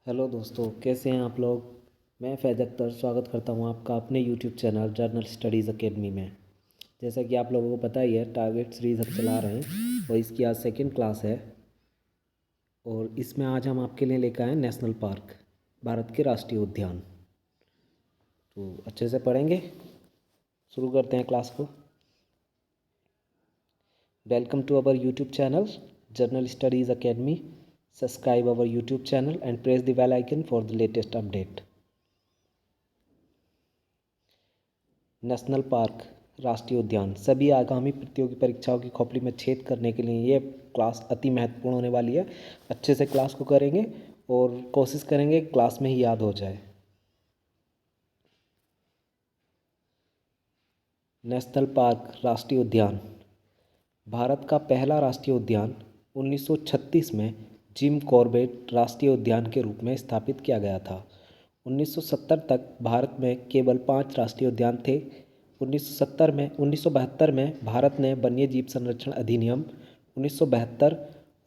Hello दोस्तों, कैसे हैं आप लोग। मैं फैज़ अख्तर स्वागत करता हूं आपका अपने YouTube channel General Studies academy में। जैसा कि आप लोगों को पता ही है, टारगेट सीरीज़ हम चला रहे हैं और इसकी आज सेकंड क्लास है। और इसमें आज हम आपके लिए लेकर आए नेशनल पार्क, भारत के राष्ट्रीय उद्यान। तो अच्छे से पढ़ेंगे, शुरू करते हैं क्लास को। Welcome to our YouTube channel General Studies Academy. Subscribe our YouTube channel and press the bell icon for the latest update. National park, राष्ट्रीय उद्यान, सभी आगामी प्रतियोगी परीक्षाओं की खोपड़ी में छेद करने के लिए ये क्लास अति महत्वपूर्ण होने वाली है। अच्छे से क्लास को करेंगे और कोशिश करेंगे क्लास में ही याद हो जाए। नेशनल पार्क, राष्ट्रीय उद्यान। भारत का पहला राष्ट्रीय उद्यान 1936 में जिम कॉर्बेट राष्ट्रीय उद्यान के रूप में स्थापित किया गया था। 1970 तक भारत में केवल 5 राष्ट्रीय उद्यान थे। 1972 में भारत ने वन्यजीव संरक्षण अधिनियम 1972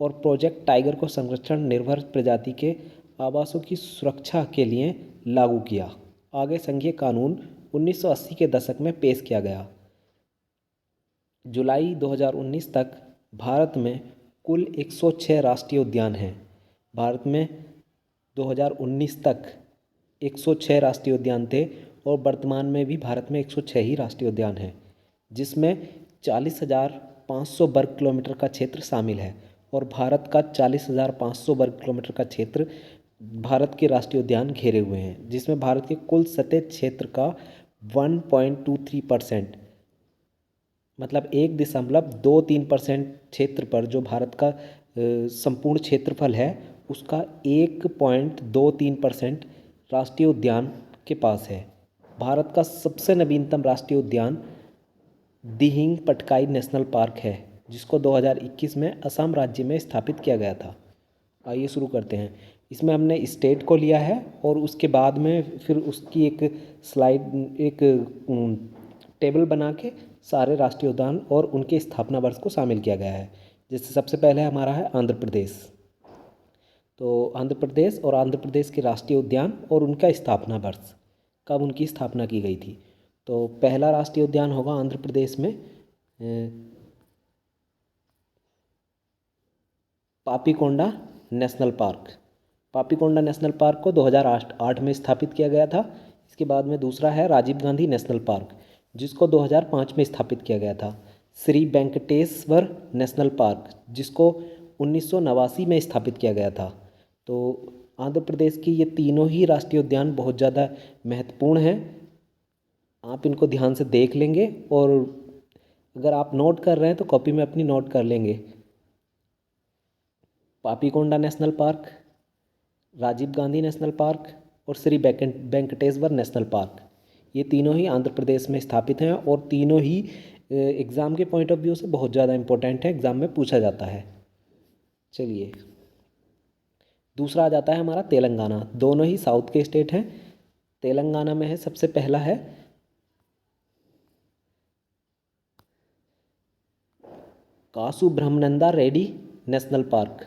और प्रोजेक्ट टाइगर को संरक्षण निर्भर प्रजाति के आवासों की सुरक्षा के लिए लागू किया। आगे संघीय कानून 1980 के दशक में पेश किया गया। जुलाई 2019 तक भारत में कुल 106 राष्ट्रीय उद्यान हैं। भारत में 2019 तक 106 राष्ट्रीय उद्यान थे और वर्तमान में भी भारत में 106 ही राष्ट्रीय उद्यान हैं, जिसमें 40,500 वर्ग किलोमीटर का क्षेत्र शामिल है। और भारत का 40,500 वर्ग किलोमीटर का क्षेत्र भारत के राष्ट्रीय उद्यान घेरे हुए हैं, जिसमें भारत के कुल सतह क्षेत्र का 1.23%, मतलब 1.23% क्षेत्र पर जो भारत का संपूर्ण क्षेत्रफल है, उसका 1.23% राष्ट्रीय उद्यान के पास है। भारत का सबसे नवीनतम राष्ट्रीय उद्यान दिहिंग पटकाई नेशनल पार्क है, जिसको 2021 में असम राज्य में स्थापित किया गया था। आइए शुरू करते हैं। इसमें हमने स्टेट को लिया है और उसके बाद में फिर उसकी एक स्लाइड, एक टेबल बना के सारे राष्ट्रीय उद्यान और उनके स्थापना वर्ष को शामिल किया गया है। जैसे सबसे पहले हमारा है आंध्र प्रदेश। तो आंध्र प्रदेश और आंध्र प्रदेश के राष्ट्रीय उद्यान और उनका स्थापना वर्ष, कब उनकी स्थापना की गई थी। तो पहला राष्ट्रीय उद्यान होगा आंध्र प्रदेश में Papikonda national park. Papikonda national park को 2008 में स्थापित किया गया था। इसके बाद में दूसरा है राजीव गांधी नेशनल पार्क, जिसको 2005 में स्थापित किया गया था। श्री वेंकटेश्वर नेशनल पार्क, जिसको 1989 में स्थापित किया गया था। तो आंध्र प्रदेश की ये तीनों ही राष्ट्रीय उद्यान बहुत ज़्यादा महत्वपूर्ण हैं। आप इनको ध्यान से देख लेंगे और अगर आप नोट कर रहे हैं तो कॉपी में अपनी नोट कर लेंगे। Papikonda national park, Rajiv Gandhi national park और श्री वेंकटेश्वर नेशनल पार्क, ये तीनों ही आंध्र प्रदेश में स्थापित हैं और तीनों ही एग्ज़ाम के पॉइंट ऑफ व्यू से बहुत ज़्यादा इम्पोर्टेंट है, एग्ज़ाम में पूछा जाता है। चलिए, दूसरा आ जाता है हमारा तेलंगाना। दोनों ही साउथ के स्टेट हैं। तेलंगाना में है, सबसे पहला है कासु ब्रह्मानंदा रेड्डी नेशनल पार्क,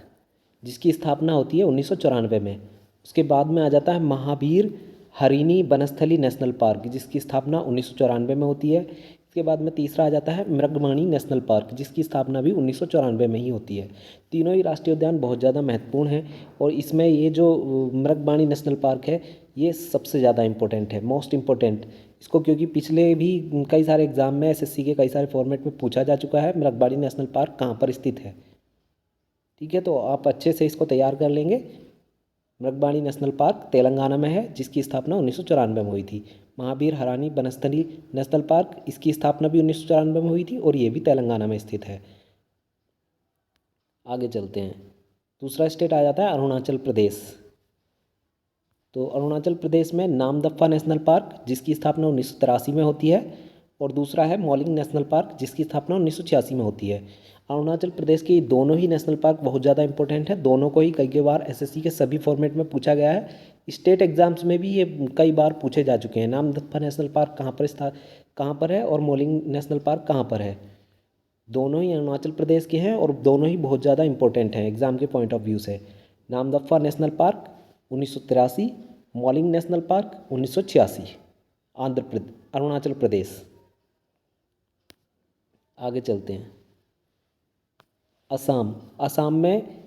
जिसकी स्थापना होती है 1994 में। उसके बाद में आ जाता है महावीर हरिणी वनस्थली नेशनल पार्क, जिसकी स्थापना 1994 में होती है। इसके बाद में तीसरा आ जाता है मृगमणि नेशनल पार्क, जिसकी स्थापना भी 1994 में ही होती है। तीनों ही राष्ट्रीय उद्यान बहुत ज़्यादा महत्वपूर्ण हैं और इसमें ये जो मृगमणि नेशनल पार्क है, ये सबसे ज़्यादा इम्पोर्टेंट है, मोस्ट इम्पोर्टेंट इसको, क्योंकि पिछले भी कई सारे एग्जाम में एसएससी के कई सारे फॉर्मेट में पूछा जा चुका है मृगमणि नेशनल पार्क कहाँ पर स्थित है। ठीक है, तो आप अच्छे से इसको तैयार कर लेंगे। मृगमणि नेशनल पार्क तेलंगाना में है, जिसकी स्थापना 1994 में हुई थी। महावीर हरानी वनस्थली नेशनल पार्क, इसकी स्थापना भी 1994 में हुई थी और ये भी तेलंगाना में स्थित है। आगे चलते हैं। दूसरा स्टेट आ जाता है अरुणाचल प्रदेश। तो अरुणाचल प्रदेश में नामदफा नेशनल पार्क, जिसकी स्थापना 1983 में होती है, और दूसरा है मौलिंग नेशनल पार्क, जिसकी स्थापना 1986 में होती है। अरुणाचल प्रदेश के दोनों ही नेशनल पार्क बहुत ज़्यादा इंपॉर्टेंट है। दोनों को ही कई बार एसएससी के सभी फॉर्मेट में पूछा गया है। स्टेट एग्जाम्स में भी ये कई बार पूछे जा चुके हैं। नामदफा नेशनल पार्क कहाँ पर है और मौलिंग नेशनल पार्क कहाँ पर है। दोनों ही अरुणाचल प्रदेश के हैं और दोनों ही बहुत ज़्यादा इंपॉर्टेंट हैं एग्ज़ाम के पॉइंट ऑफ व्यू से। Namdapha national park 1983, Mouling national park 1986, Arunachal Pradesh. आगे चलते हैं। असम। असम में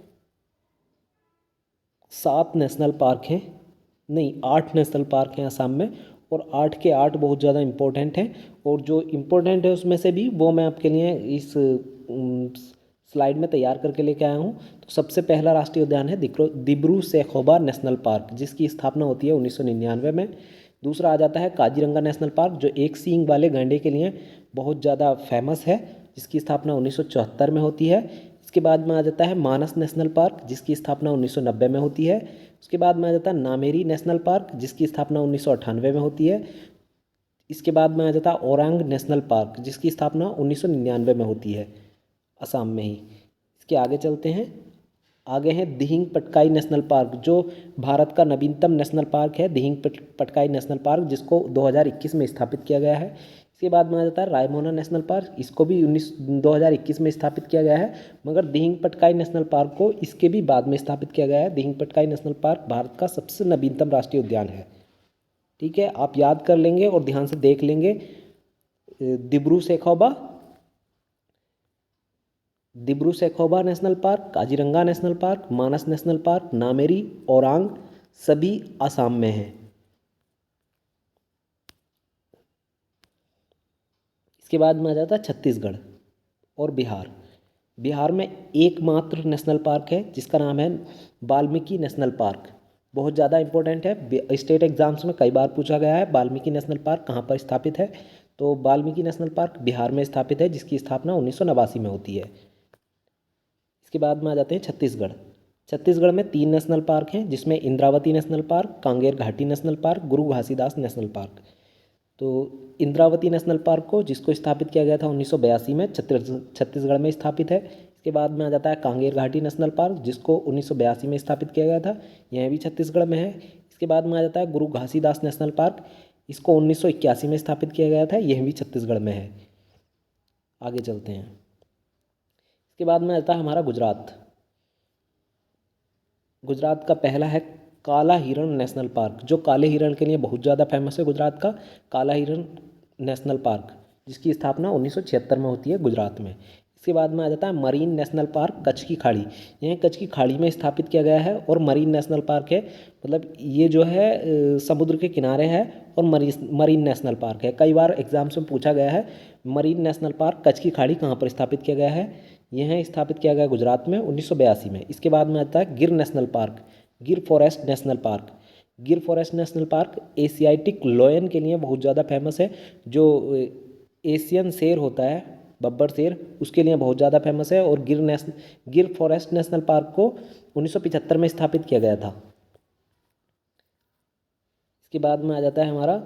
7 नेशनल पार्क हैं, नहीं 8 नेशनल पार्क हैं असम में, और 8 के 8 बहुत ज़्यादा इम्पोर्टेंट हैं। और जो इम्पोर्टेंट है उसमें से भी वो मैं आपके लिए इस स्लाइड में तैयार करके लेके आया हूँ। तो सबसे पहला राष्ट्रीय उद्यान है दिब्रू सैखोवा नेशनल पार्क, जिसकी स्थापना होती है 1999 में। दूसरा आ जाता है काजीरंगा नेशनल पार्क, जो एक सींग वाले गैंडे के लिए बहुत ज़्यादा फेमस है, जिसकी स्थापना 1974 में होती है। इसके बाद में आ जाता है मानस नेशनल पार्क, जिसकी स्थापना 1990 में होती है। उसके बाद में आ जाता है नामेरी नेशनल पार्क, जिसकी स्थापना 1998 में होती है। इसके बाद में आ जाता है ओरांग नेशनल पार्क, जिसकी स्थापना 1999 में होती है, असम में ही। इसके आगे चलते हैं। आगे है दिहिंग पटकाई नेशनल पार्क, जो भारत का नवीनतम नेशनल पार्क है, दिहिंग पटकाई नेशनल पार्क, जिसको 2021 में स्थापित किया गया है। इसके बाद में आ जाता है रायमोना नेशनल पार्क, इसको भी 2021 में स्थापित किया गया है, मगर दिहिंग पटकाई नेशनल पार्क को इसके भी बाद में स्थापित किया गया है। दिहिंग पटकाई नेशनल पार्क भारत का सबसे नवीनतम राष्ट्रीय उद्यान है। ठीक है, आप याद कर लेंगे और ध्यान से देख लेंगे। Dibru Saikhowa national park, Kaziranga national park, Manas national park, Nameri, Orang सभी असम में हैं। इसके बाद में आ जाता है छत्तीसगढ़ और बिहार। बिहार में एकमात्र नेशनल पार्क है जिसका नाम है वाल्मीकि नेशनल पार्क। बहुत ज़्यादा इंपॉर्टेंट है, स्टेट एग्जाम्स में कई बार पूछा गया है वाल्मीकि नेशनल पार्क कहाँ पर स्थापित है। तो वाल्मीकि नेशनल पार्क बिहार में स्थापित है, जिसकी स्थापना 1989 में होती है। इसके बाद में आ जाते हैं छत्तीसगढ़। छत्तीसगढ़ में 3 नेशनल पार्क हैं, जिसमें इंद्रावती नेशनल पार्क, कांगेर घाटी नेशनल पार्क, गुरु घासीदास नेशनल पार्क। तो इंद्रावती नेशनल पार्क को जिसको स्थापित किया गया था 1982 में, छत्तीसगढ़ में स्थापित है। इसके बाद में आ जाता है कांगेर घाटी नेशनल पार्क, जिसको 1982 में स्थापित किया गया था, यह भी छत्तीसगढ़ में है। इसके बाद में आ जाता है गुरु घासीदास नेशनल पार्क, इसको 1981 में स्थापित किया गया था, यह भी छत्तीसगढ़ में है। आगे चलते हैं। इसके बाद में आता है हमारा गुजरात। गुजरात का पहला है काला हिरण नेशनल पार्क, जो काले हिरण के लिए बहुत ज़्यादा फेमस है। गुजरात का काला हिरण नेशनल पार्क, जिसकी स्थापना 1976 में होती है गुजरात में। इसके बाद में आ जाता है मरीन नेशनल पार्क कच्छ की खाड़ी, यह कच्छ की खाड़ी में स्थापित किया गया है और मरीन नेशनल पार्क है, मतलब ये जो है समुद्र के किनारे है और मरीन नेशनल पार्क है। कई बार एग्जाम्स में पूछा गया है मरीन नेशनल पार्क कच्छ की खाड़ी कहाँ पर स्थापित किया गया है। यह स्थापित किया गया गुजरात में 1982 में। इसके बाद में आता है Gir national park, Gir forest national park. Gir forest national park Asiatic lion के लिए बहुत ज़्यादा फेमस है, जो एशियन शेर होता है, बब्बर शेर, उसके लिए बहुत ज़्यादा फेमस है। और गिर फॉरेस्ट नेशनल पार्क को 1975 में स्थापित किया गया था। इसके बाद में आ जाता है हमारा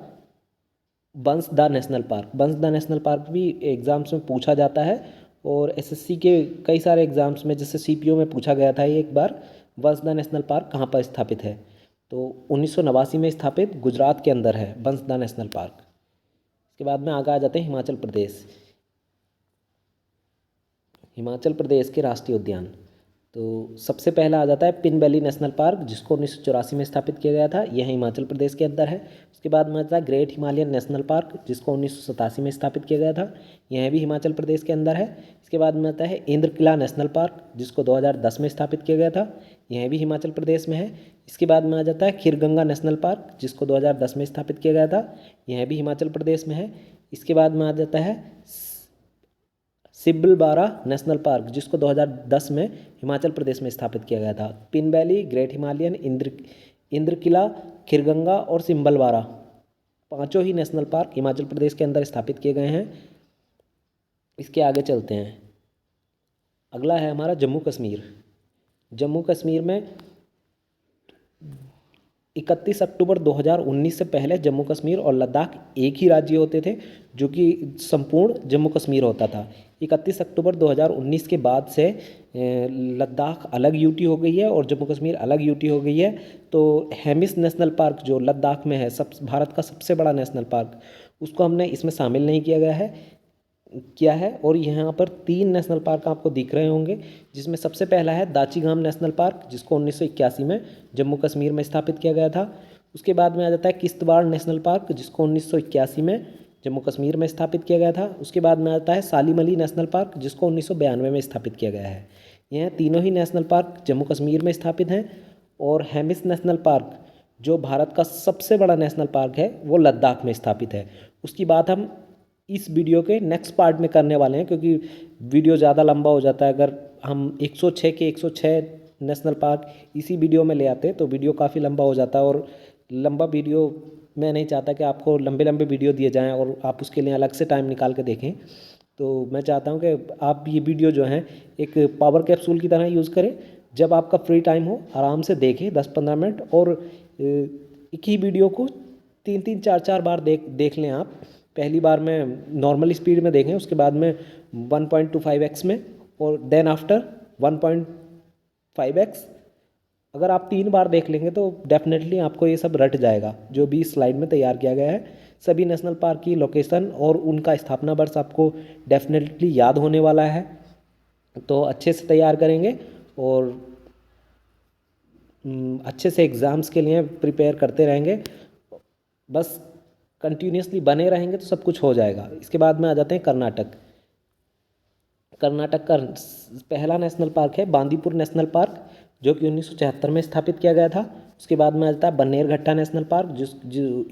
बंसदा नेशनल पार्क। बंसदा नेशनल पार्क भी एग्ज़ाम्स में पूछा जाता है और एसएससी के कई सारे एग्ज़ाम्स में, जैसे सीपीओ में पूछा गया था एक बार, बंसदा नेशनल पार्क कहाँ पर स्थापित है। तो 1989 में स्थापित गुजरात के अंदर है बंसदा नेशनल पार्क। इसके बाद में आगे आ जाते हैं हिमाचल प्रदेश। हिमाचल प्रदेश के राष्ट्रीय उद्यान, तो सबसे पहला आ जाता है पिन वैली नेशनल पार्क, जिसको 1984 में स्थापित किया गया था, यह हिमाचल प्रदेश के अंदर है। उसके बाद में आता है ग्रेट हिमालयन नेशनल पार्क, जिसको 1987 में स्थापित किया गया था, यह भी हिमाचल प्रदेश के अंदर है। इसके बाद में आता है इंद्रकिला नेशनल पार्क, जिसको 2010 में स्थापित किया गया था, यह भी हिमाचल प्रदेश में है। इसके बाद में आ जाता है खीरगंगा नेशनल पार्क, जिसको 2010 में स्थापित किया गया था, यह भी हिमाचल प्रदेश में है। इसके बाद में आ जाता है सिब्बलबारा नेशनल पार्क, जिसको 2010 में हिमाचल प्रदेश में स्थापित किया गया था। Pin valley, great Himalayan, Indrakila, Kheerganga और सिब्बलबारा, पांचों ही नेशनल पार्क हिमाचल प्रदेश के अंदर स्थापित किए गए हैं। इसके आगे चलते हैं। अगला है हमारा जम्मू कश्मीर। जम्मू कश्मीर में 31 अक्टूबर 2019 से पहले जम्मू कश्मीर और लद्दाख एक ही राज्य होते थे, जो कि संपूर्ण जम्मू कश्मीर होता था। 31 अक्टूबर 2019 के बाद से लद्दाख अलग यूटी हो गई है और जम्मू कश्मीर अलग यूटी हो गई है। तो हेमिस नेशनल पार्क जो लद्दाख में है, भारत का सबसे बड़ा नेशनल पार्क, उसको हमने इसमें शामिल नहीं किया गया है। किया है। और यहाँ पर 3 नेशनल पार्क आपको दिख रहे होंगे, जिसमें सबसे पहला है दाचीगाम नेशनल पार्क, जिसको 1981 में जम्मू कश्मीर में स्थापित किया गया था। उसके बाद में आ जाता है किश्तवाड़ नेशनल पार्क, जिसको 1981 में जम्मू कश्मीर में स्थापित किया गया था। उसके बाद में आता है सालिम अली नेशनल पार्क, जिसको 1992 में स्थापित किया गया है। यह तीनों ही नेशनल पार्क जम्मू कश्मीर में स्थापित हैं। और हेमिस नेशनल पार्क, जो भारत का सबसे बड़ा नेशनल पार्क है, वो लद्दाख में स्थापित है। उसकी बात हम इस वीडियो के नेक्स्ट पार्ट में करने वाले हैं, क्योंकि वीडियो ज़्यादा लंबा हो जाता है। अगर हम 106 के 106 नेशनल पार्क इसी वीडियो में ले आते तो वीडियो काफ़ी लंबा हो जाता है। और लंबा वीडियो मैं नहीं चाहता कि आपको लंबे लंबे वीडियो दिए जाएं और आप उसके लिए अलग से टाइम निकाल के देखें। तो मैं चाहता हूं कि आप ये वीडियो जो है एक पावर कैप्सूल की तरह यूज़ करें। जब आपका फ्री टाइम हो आराम से देखें 10-15 मिनट, और एक ही वीडियो को 3-3 4-4 बार देख लें आप। पहली बार में नॉर्मल स्पीड में देखें, उसके बाद में 1.25x में, और देन आफ्टर 1.5x। अगर आप 3 बार देख लेंगे तो डेफिनेटली आपको ये सब रट जाएगा जो भी इस स्लाइड में तैयार किया गया है। सभी नेशनल पार्क की लोकेशन और उनका स्थापना वर्ष आपको डेफिनेटली याद होने वाला है। तो अच्छे से तैयार करेंगे और अच्छे से एग्ज़ाम्स के लिए प्रिपेयर करते रहेंगे। बस कंटिन्यूसली बने रहेंगे तो सब कुछ हो जाएगा। इसके बाद में आ जाते हैं कर्नाटक। कर्नाटक का पहला नेशनल पार्क है बांदीपुर नेशनल पार्क, जो कि 1974 में स्थापित किया गया था। उसके बाद में आ जाता है बन्नेरघट्टा नेशनल पार्क,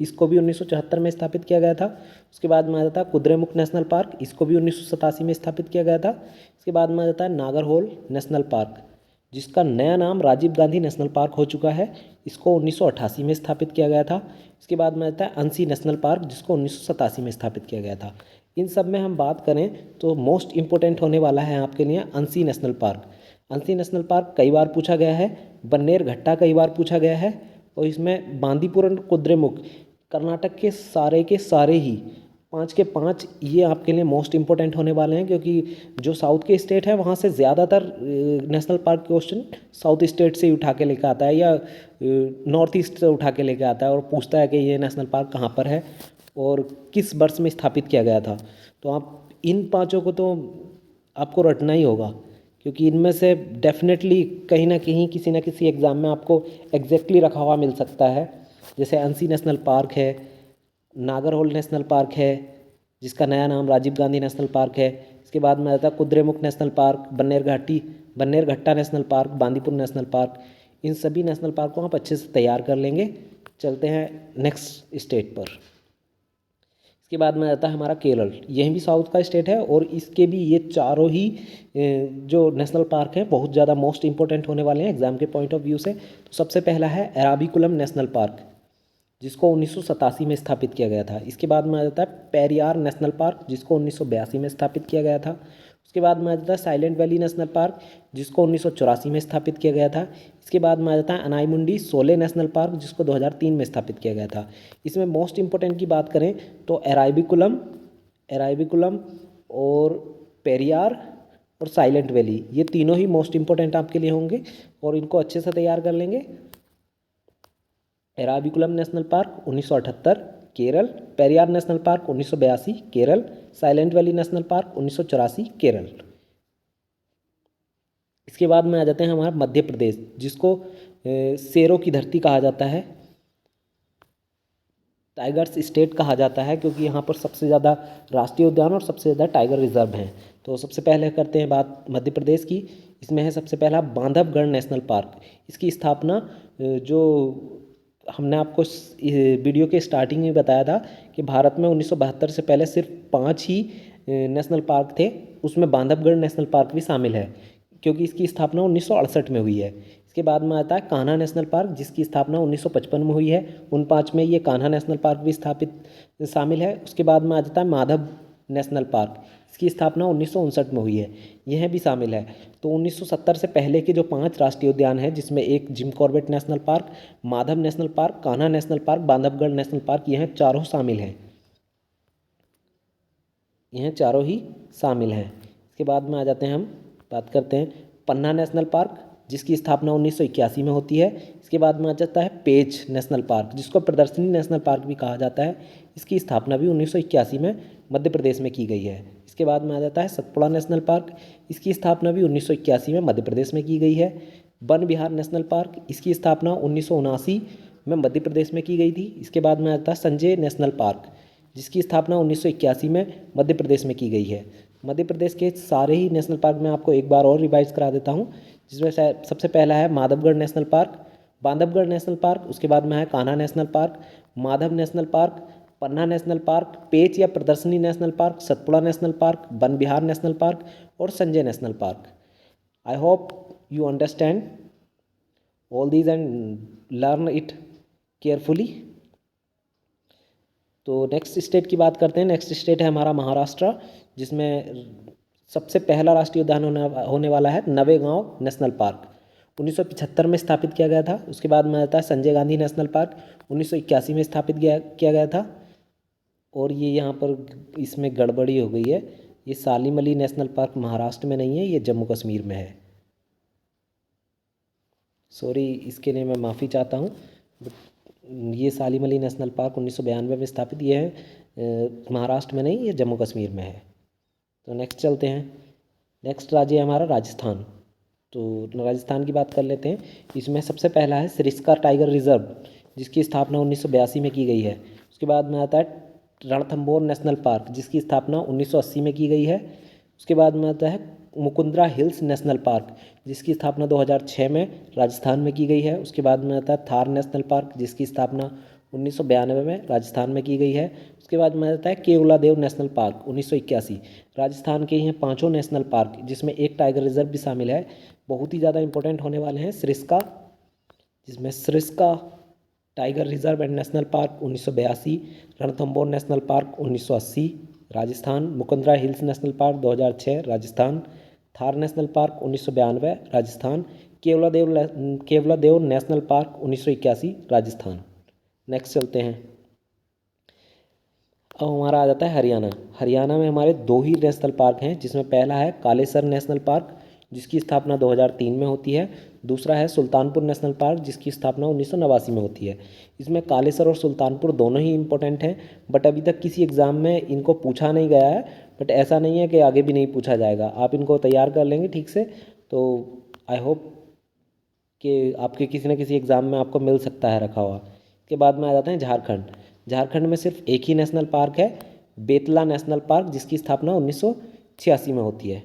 इसको भी 1974 में स्थापित किया गया था। उसके बाद में आ जाता है कुद्रेमुख नेशनल पार्क, इसको भी 1987 में स्थापित किया गया था। इसके बाद में आ जाता है नागरहोल नेशनल पार्क, जिसका नया नाम राजीव गांधी नेशनल पार्क हो चुका है, इसको 1988 में स्थापित किया गया था। इसके बाद में आता है अंसी नेशनल पार्क, जिसको 1987 में स्थापित किया गया था। इन सब में हम बात करें तो मोस्ट इम्पोर्टेंट होने वाला है आपके लिए Anshi national park. Anshi national park कई बार पूछा गया है, बन्नेरघट्टा कई बार पूछा गया है, और इसमें बांदीपुर और कुद्रेमुख कर्नाटक के सारे ही 5 के 5 ये आपके लिए मोस्ट इम्पोर्टेंट होने वाले हैं, क्योंकि जो साउथ के स्टेट है वहाँ से ज़्यादातर national park question south state से ही उठा के लेकर आता है, या नॉर्थ ईस्ट से उठा के लेकर आता है और पूछता है कि ये नेशनल पार्क कहाँ पर है और किस वर्ष में स्थापित किया गया था। तो आप इन 5 को तो आपको रटना ही होगा, क्योंकि इनमें से डेफिनेटली कहीं ना कहीं किसी न किसी एग्ज़ाम में आपको एग्जैक्टली रखा हुआ मिल सकता है। जैसे अंसी नेशनल पार्क है, नागरहोल नेशनल पार्क है, जिसका नया नाम राजीव गांधी नेशनल पार्क है। इसके बाद में आता है Kudremukh national park, Bannerghatta national park, Bandipur national park. इन सभी नेशनल पार्क को आप अच्छे से तैयार कर लेंगे। चलते हैं नेक्स्ट स्टेट पर। इसके बाद में आता है हमारा केरल। यह भी साउथ का स्टेट है और इसके भी ये चारों ही जो नेशनल पार्क हैं बहुत ज़्यादा मोस्ट इंपॉर्टेंट होने वाले हैं एग्जाम के पॉइंट ऑफ व्यू से। तो सबसे पहला है एराविकुलम नेशनल पार्क, जिसको 1987 में स्थापित किया गया था। इसके बाद में आ जाता है पेरियार नेशनल पार्क, जिसको 1982 में स्थापित किया गया था। उसके बाद में आ जाता है साइलेंट वैली नेशनल पार्क, जिसको 1984 में स्थापित किया गया था। इसके बाद में आ जाता है अनाईमुंडी शोले नेशनल पार्क, जिसको 2003 में स्थापित किया गया था। इसमें मोस्ट इंपॉर्टेंट की बात करें तो एराविकुलम और पेरियार और साइलेंट वैली, ये तीनों ही मोस्ट इंपॉर्टेंट आपके लिए होंगे और इनको अच्छे से तैयार कर लेंगे। Eravikulam national park 1978 Kerala, Periyar national park 1982 Kerala, silent valley national park 1984 Kerala. इसके बाद में आ जाते हैं हमारा मध्य प्रदेश, जिसको शेरों की धरती कहा जाता है, टाइगर्स स्टेट कहा जाता है, क्योंकि यहाँ पर सबसे ज़्यादा राष्ट्रीय उद्यान और सबसे ज़्यादा टाइगर रिजर्व हैं। तो सबसे पहले करते हैं बात मध्य प्रदेश की। इसमें है सबसे पहला बांधवगढ़ नेशनल पार्क। इसकी स्थापना जो हमने आपको वीडियो के स्टार्टिंग में बताया था कि भारत में 1972 से पहले सिर्फ 5 ही नेशनल पार्क थे, उसमें बांधवगढ़ नेशनल पार्क भी शामिल है, क्योंकि इसकी स्थापना 1968 में हुई है। इसके बाद में आता है कान्हा नेशनल पार्क, जिसकी स्थापना 1955 में हुई है। उन 5 में ये कान्हा नेशनल पार्क भी शामिल है। उसके बाद में आ जाता है माधव नेशनल पार्क, इसकी स्थापना 1959 में हुई है, यह भी शामिल है। तो 1970 से पहले के जो 5 राष्ट्रीय उद्यान हैं, जिसमें एक Jim Corbett national park, Madhav national park, Kanha national park, Bandhavgarh national park, यह चारों शामिल हैं, यह चारों ही शामिल हैं। इसके बाद में आ जाते हैं, हम बात करते हैं पन्ना नेशनल पार्क, जिसकी स्थापना 1981 में होती है। इसके बाद में आ जाता है पेंच नेशनल पार्क, जिसको प्रदर्शनी नेशनल पार्क भी कहा जाता है, इसकी स्थापना भी 1981 में मध्य प्रदेश में की गई है। इसके बाद में आ जाता है सतपुड़ा नेशनल पार्क, इसकी स्थापना भी 1981 में मध्य प्रदेश में की गई है। वन विहार नेशनल पार्क, इसकी स्थापना 1979 में मध्य प्रदेश में की गई थी। इसके बाद में आता है संजय नेशनल पार्क, जिसकी स्थापना 1981 में मध्य प्रदेश में की गई है। मध्य प्रदेश के सारे ही नेशनल पार्क में आपको एक बार और रिवाइज करा देता हूँ, जिसमें सबसे पहला है Madhavgarh national park, Bandhavgarh national park, उसके बाद में है Kanha national park, Madhav national park, Panna national park, Pench या प्रदर्शनी national park, Satpura national park, Van Vihar national park और Sanjay national park. I hope you understand all these and learn it carefully. तो नेक्स्ट स्टेट की बात करते हैं। नेक्स्ट स्टेट है हमारा महाराष्ट्र, जिसमें सबसे पहला राष्ट्रीय उद्यान होने वाला है नवेगांव नेशनल पार्क, 1975 में स्थापित किया गया था। उसके बाद में आता है संजय गांधी नेशनल पार्क, 1981 में स्थापित किया गया था। और ये यहाँ पर इसमें गड़बड़ी हो गई है, ये सालिम अली नेशनल पार्क महाराष्ट्र में नहीं है, ये जम्मू कश्मीर में है। सॉरी, इसके लिए मैं माफ़ी चाहता हूँ। ये सालिम अली नेशनल पार्क 1992 में स्थापित, ये है महाराष्ट्र में नहीं, ये जम्मू कश्मीर में है। तो नेक्स्ट चलते हैं। नेक्स्ट राज्य है हमारा राजस्थान। तो राजस्थान की बात कर लेते हैं। इसमें सबसे पहला है सरिस्का टाइगर रिजर्व, जिसकी स्थापना 1982 में की गई है। उसके बाद में आता है रणथंबोर नेशनल पार्क, जिसकी स्थापना 1980 में की गई है। उसके बाद में आता है मुकुंदरा हिल्स नेशनल पार्क, जिसकी स्थापना 2006 में राजस्थान में की गई है। उसके बाद में आता है थार नेशनल पार्क, जिसकी स्थापना 1992 में राजस्थान में की गई है। उसके बाद में आता है केवलादेव नेशनल पार्क 1981। राजस्थान के ये पांचों नेशनल पार्क, जिसमें एक टाइगर रिजर्व भी शामिल है, बहुत ही ज़्यादा इंपॉर्टेंट होने वाले हैं। सरिस्का, जिसमें Sariska tiger reserve and national park 1982, Ranthambore national park 1980 Rajasthan, Mukundra hills national park 2006 Rajasthan, Thar national park 1992 Rajasthan, Keoladeo national park 1981 Rajasthan. Next चलते हैं। अब हमारा आ जाता है हरियाणा। हरियाणा में हमारे दो ही नेशनल पार्क हैं, जिसमें पहला है कालेसर नेशनल पार्क, जिसकी स्थापना 2003 में होती है। दूसरा है सुल्तानपुर नेशनल पार्क, जिसकी स्थापना 1989 में होती है। इसमें कालेसर और सुल्तानपुर दोनों ही इम्पोर्टेंट हैं, बट अभी तक किसी एग्ज़ाम में इनको पूछा नहीं गया है। बट ऐसा नहीं है कि आगे भी नहीं पूछा जाएगा, आप इनको तैयार कर लेंगे ठीक से तो आई होप कि आपके किसी न किसी एग्ज़ाम में आपको मिल सकता है रखा हुआ। इसके बाद में आ जाते हैं झारखंड। झारखंड में सिर्फ एक ही नेशनल पार्क है, बेतला नेशनल पार्क, जिसकी स्थापना 1986 में होती है।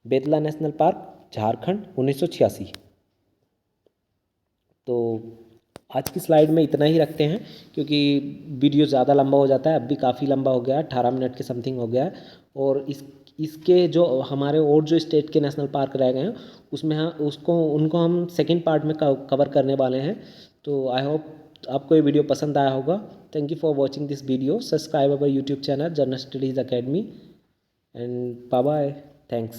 Betla national park Jharkhand 1986। तो आज की स्लाइड में इतना ही रखते हैं, क्योंकि वीडियो ज़्यादा लंबा हो जाता है। अब भी काफ़ी लंबा हो गया है, 18 मिनट के समथिंग हो गया है। और इसके जो हमारे और जो स्टेट के नेशनल पार्क रह गए हैं, उसमें उनको हम सेकंड पार्ट में कवर करने वाले हैं। तो आई होप आपको ये वीडियो पसंद आया होगा। Thank you for watching this video. Subscribe our YouTube channel General Studies Academy and bye bye. Thanks.